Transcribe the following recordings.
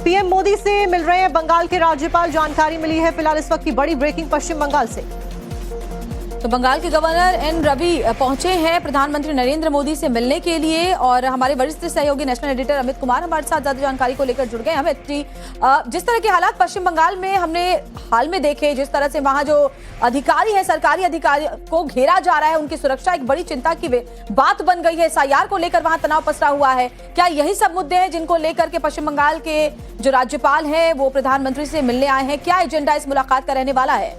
PM Modi से मिल रहे हैं बंगाल के राज्यपाल। जानकारी मिली है फिलहाल इस वक्त की बड़ी ब्रेकिंग पश्चिम बंगाल से। तो बंगाल के गवर्नर एन रवि पहुंचे हैं प्रधानमंत्री नरेंद्र मोदी से मिलने के लिए और हमारे वरिष्ठ सहयोगी नेशनल एडिटर अमित कुमार हमारे साथ ज्यादा जानकारी को लेकर जुड़ गए। अमित जी, जिस तरह के हालात पश्चिम बंगाल में हमने हाल में देखे, जिस तरह से वहां जो अधिकारी हैं, सरकारी अधिकारी को घेरा जा रहा है, उनकी सुरक्षा एक बड़ी चिंता की बात बन गई है। SIR को लेकर वहां तनाव पसरा हुआ है। क्या यही सब मुद्दे हैं जिनको लेकर के पश्चिम बंगाल के जो राज्यपाल हैं वो प्रधानमंत्री से मिलने आए हैं? क्या एजेंडा इस मुलाकात का रहने वाला है?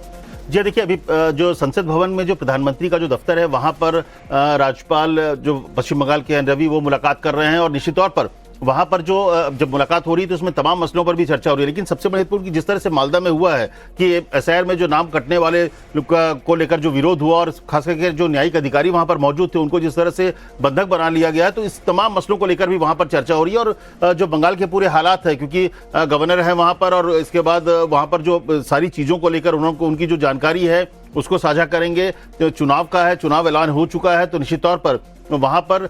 जी देखिए, अभी जो संसद भवन में जो प्रधानमंत्री का जो दफ्तर है वहां पर राज्यपाल जो पश्चिम बंगाल के एन रवि वो मुलाकात कर रहे हैं और निश्चित तौर पर वहां पर जो जब मुलाकात हो रही है तो उसमें तमाम मसलों पर भी चर्चा हो रही है। लेकिन सबसे महत्वपूर्ण कि जिस तरह से मालदा में हुआ है कि SIR में जो नाम कटने वाले को लेकर जो विरोध हुआ और खास करके जो न्यायिक अधिकारी वहां पर मौजूद थे उनको जिस तरह से बंधक बना लिया गया है, तो इस तमाम मसलों को लेकर भी वहां पर चर्चा हो रही है। और जो बंगाल के पूरे हालात है, क्योंकि गवर्नर है वहां पर और इसके बाद वहां पर जो सारी चीजों को लेकर उनकी जो जानकारी है उसको साझा करेंगे। जो चुनाव का है, चुनाव ऐलान हो चुका है, तो निश्चित तौर पर वहां पर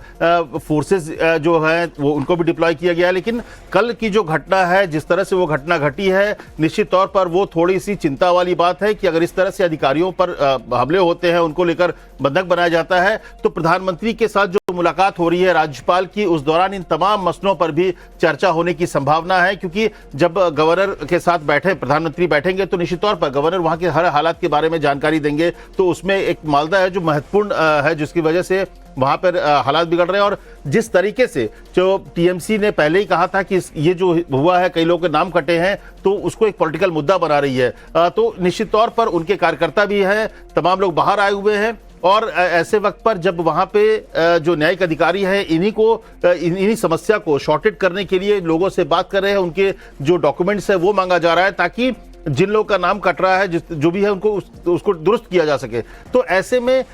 फोर्सेस जो है वो उनको भी डिप्लॉय किया गया है। लेकिन कल की जो घटना है, जिस तरह से वो घटना घटी है, निश्चित तौर पर वो थोड़ी सी चिंता वाली बात है कि अगर इस तरह से अधिकारियों पर हमले होते हैं, उनको लेकर बंधक बनाया जाता है, तो प्रधानमंत्री के साथ जो मुलाकात हो रही है राज्यपाल की, उस दौरान इन तमाम मसलों पर भी चर्चा होने की संभावना है। क्योंकि जब गवर्नर के साथ प्रधानमंत्री बैठेंगे तो निश्चित तौर पर गवर्नर वहां के हर हालात के बारे में जानकारी देंगे। तो उसमें एक मालदा है जो महत्वपूर्ण है, जिसकी वजह से वहां पर हालात बिगड़ रहे हैं। और जिस तरीके से जो TMC ने पहले ही कहा था कि ये जो हुआ है, कई लोगों के नाम कटे हैं, तो उसको एक पॉलिटिकल मुद्दा बना रही है। तो निश्चित तौर पर उनके कार्यकर्ता भी हैं, तमाम लोग बाहर आए हुए हैं। और ऐसे वक्त पर जब वहां पे जो न्यायिक अधिकारी हैं इन्हीं समस्या को शॉर्टेड करने के लिए लोगों से बात कर रहे हैं, उनके जो डॉक्यूमेंट्स है वो मांगा जा रहा है ताकि जिन लोगों का नाम कट रहा है, जो भी है, उसको दुरुस्त किया जा सके। तो ऐसे में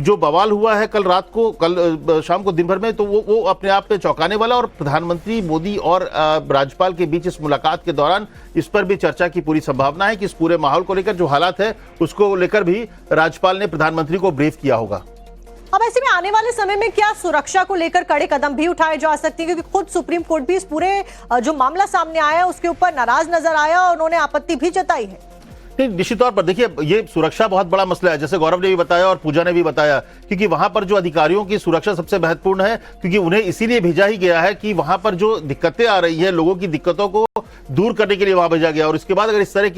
जो बवाल हुआ है कल शाम को दिन भर में, तो वो अपने आप पे चौंकाने वाला। और प्रधानमंत्री मोदी और राज्यपाल के बीच इस मुलाकात के दौरान इस पर भी चर्चा की पूरी संभावना है कि इस पूरे माहौल को लेकर जो हालात है उसको लेकर भी राज्यपाल ने प्रधानमंत्री को ब्रीफ किया होगा। अब ऐसे में आने वाले समय में क्या सुरक्षा को लेकर कड़े कदम भी उठाए जा सकते हैं? क्योंकि खुद सुप्रीम कोर्ट भी इस पूरे जो मामला सामने आया है उसके ऊपर नाराज नजर आया और उन्होंने आपत्ति भी जताई है। नहीं, निश्चित तौर पर देखिए, ये सुरक्षा बहुत बड़ा मसला है, जैसे गौरव ने भी बताया और पूजा ने भी बताया, क्योंकि वहां पर जो अधिकारियों की सुरक्षा सबसे महत्वपूर्ण है। क्योंकि उन्हें इसीलिए भेजा ही गया है कि वहां पर जो दिक्कतें आ रही है, लोगों की दिक्कतों को दूर करने के लिए वहां भेजा गया। और इसके बाद अगर इस तरह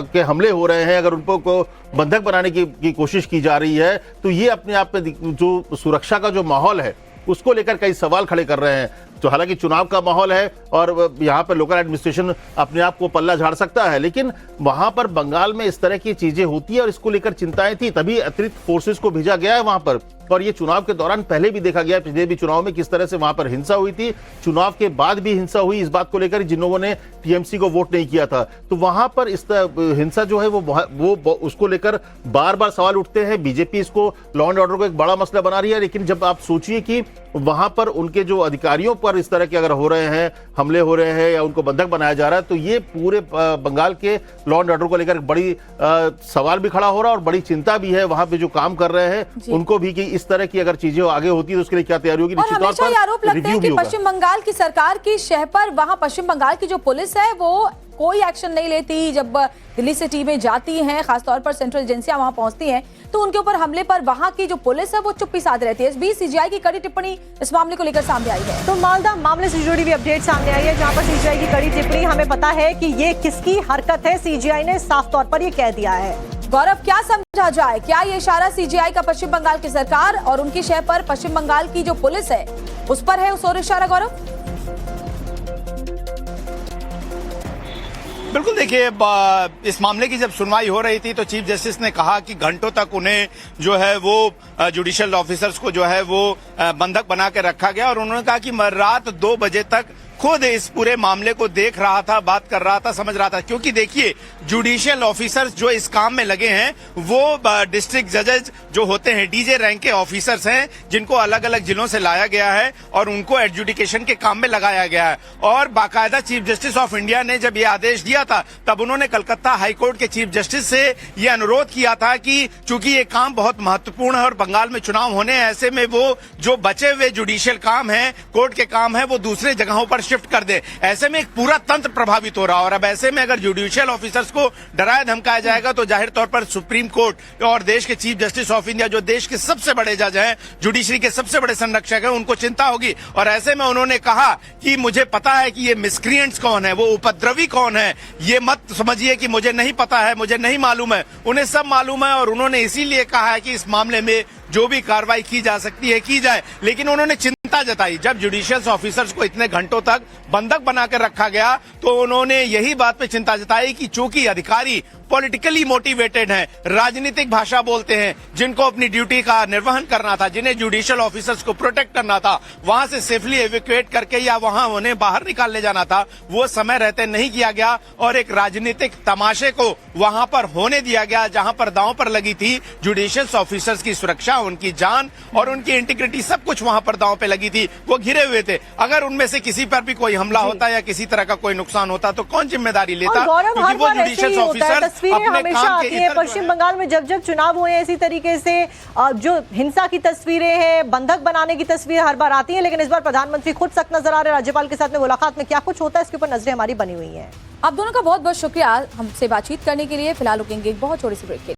के हमले हो रहे हैं, अगर उनको बंधक बनाने की कोशिश की जा रही है, तो ये अपने आप में जो सुरक्षा का जो माहौल है उसको लेकर कई सवाल खड़े कर रहे हैं। तो हालांकि चुनाव का माहौल है और यहाँ पर लोकल एडमिनिस्ट्रेशन अपने आप को पल्ला झाड़ सकता है, लेकिन वहां पर बंगाल में इस तरह की चीजें होती है और इसको लेकर चिंताएं थी, तभी अतिरिक्त फोर्सेस को भेजा गया है वहां पर। और ये चुनाव के दौरान पहले भी देखा गया, पिछले भी चुनाव में किस तरह से वहां पर हिंसा हुई थी, चुनाव के बाद भी हिंसा हुई इस बात को लेकर जिन लोगों ने TMC को वोट नहीं किया था। तो वहां पर इस हिंसा जो है वो उसको लेकर बार बार सवाल उठते हैं। बीजेपी इसको लॉ एंड ऑर्डर को एक बड़ा मसला बना रही है, लेकिन जब आप सोचिए कि वहां पर उनके जो अधिकारियों पर इस तरह के अगर हो रहे हैं, हमले हो रहे हैं या उनको बंधक बनाया जा रहा है, तो ये पूरे बंगाल के लॉ एंड ऑर्डर को लेकर बड़ी सवाल भी खड़ा हो रहा है और बड़ी चिंता भी है वहां पे जो काम कर रहे हैं उनको भी, कि इस तरह की अगर चीजें आगे होती है तो उसके लिए क्या तैयारी होगी। और हमेशा ये आरोप लगते हैं कि पश्चिम बंगाल की सरकार की शह पर वहां पश्चिम बंगाल की जो पुलिस है वो कोई एक्शन नहीं लेती। जब दिल्ली से टीमें जाती हैं, खासतौर पर सेंट्रल एजेंसियां वहां पहुंचती हैं, तो उनके ऊपर हमले पर वहां की जो पुलिस है वो चुप्पी साध रहती है। इस बीच CGI की कड़ी टिप्पणी इस मामले को लेकर सामने आई है। तो मालदा मामले से जुड़ी हुई अपडेट सामने आई है, जहां पर CGI की कड़ी टिप्पणी, हमें पता है कि ये किसकी हरकत है, CGI ने साफ तौर पर ये कह दिया है। गौरव, क्या समझा जाए? क्या ये इशारा CGI का पश्चिम बंगाल की सरकार और उनकी शह पर पश्चिम बंगाल की जो पुलिस है उस पर है, उस और इशारा? गौरव, बिल्कुल, देखिए, इस मामले की जब सुनवाई हो रही थी तो चीफ जस्टिस ने कहा कि घंटों तक उन्हें जो है वो जुडिशियल ऑफिसर्स को जो है वो बंधक बना के रखा गया। और उन्होंने कहा कि मैं रात 2 बजे तक खुद इस पूरे मामले को देख रहा था, बात कर रहा था, समझ रहा था। क्योंकि देखिए, जुडिशियल ऑफिसर्स जो इस काम में लगे हैं वो डिस्ट्रिक्ट जजेस जो होते हैं, डीजे रैंक के ऑफिसर्स हैं, जिनको अलग अलग जिलों से लाया गया है और उनको एडजुडिकेशन के काम में लगाया गया है। और बाकायदा चीफ जस्टिस ऑफ इंडिया ने जब ये आदेश दिया था तब उन्होंने कलकत्ता हाईकोर्ट के चीफ जस्टिस से ये अनुरोध किया था कि चूंकि ये काम बहुत महत्वपूर्ण है और बंगाल में चुनाव होने हैं, ऐसे में वो जो बचे हुए जुडिशियल काम है, कोर्ट के काम है, वो दूसरे जगहों पर शिफ्ट कर दे। ऐसे में एक पूरा तंत्र प्रभावित हो रहा है और अब ऐसे में अगर जुडिशियल ऑफिसर्स को डराया धमकाया जाएगा तो जाहिर तौर पर सुप्रीम कोर्ट और देश के चीफ जस्टिस ऑफ इंडिया, जो देश के सबसे बड़े जज हैं, जुडिशरी के सबसे बड़े संरक्षक हैं, उनको चिंता होगी। और ऐसे में उन्होंने कहा कि मुझे पता है कि ये मिसक्रिएंट्स कौन है, वो उपद्रवी कौन है, ये मत समझिए कि मुझे नहीं पता है, मुझे नहीं मालूम है, उन्हें सब मालूम है। और उन्होंने इसीलिए कहा है कि इस मामले में जो भी कार्रवाई की जा सकती है की जाए। लेकिन उन्होंने चिंता जताई जब जुडिशियल ऑफिसर्स को इतने घंटों तक बंधक बनाकर रखा गया, तो उन्होंने यही बात पे चिंता जताई कि चूंकि अधिकारी पॉलिटिकली मोटिवेटेड हैं, राजनीतिक भाषा बोलते हैं, जिनको अपनी ड्यूटी का निर्वहन करना था, जिन्हें जुडिशियल ऑफिसर्स को प्रोटेक्ट करना था, वहां से सेफली एविक्यूएट करके या वहां उन्हें बाहर निकालने जाना था, वो समय रहते नहीं किया गया और एक राजनीतिक तमाशे को वहां पर होने दिया गया, जहां पर दांव पर लगी थी जुडिशियल ऑफिसर्स की सुरक्षा, उनकी जान और उनकी इंटीग्रिटी, सब कुछ वहां पर दांव पे लगी थी। वो घिरे हुए थे। अगर उनमें से किसी पर भी कोई हमला होता या किसी तरह का कोई नुकसान होता तो कौन जिम्मेदारी लेता? क्योंकि वो जुडिशियल ऑफिसर तस्वीरें हमेशा आती हैं पश्चिम बंगाल में, जब जब चुनाव हुए हैं इसी तरीके से जो हिंसा की तस्वीरें हैं, बंधक बनाने की तस्वीरें हर बार आती हैं। लेकिन इस बार प्रधानमंत्री खुद सख्त नजर आ रहे हैं। राज्यपाल के साथ में मुलाकात में क्या कुछ होता है, इसके ऊपर नजरें हमारी बनी हुई हैं। आप दोनों का बहुत बहुत शुक्रिया हमसे बातचीत करने के लिए। फिलहाल रुकेंगे एक बहुत छोटी सी ब्रेक के लिए।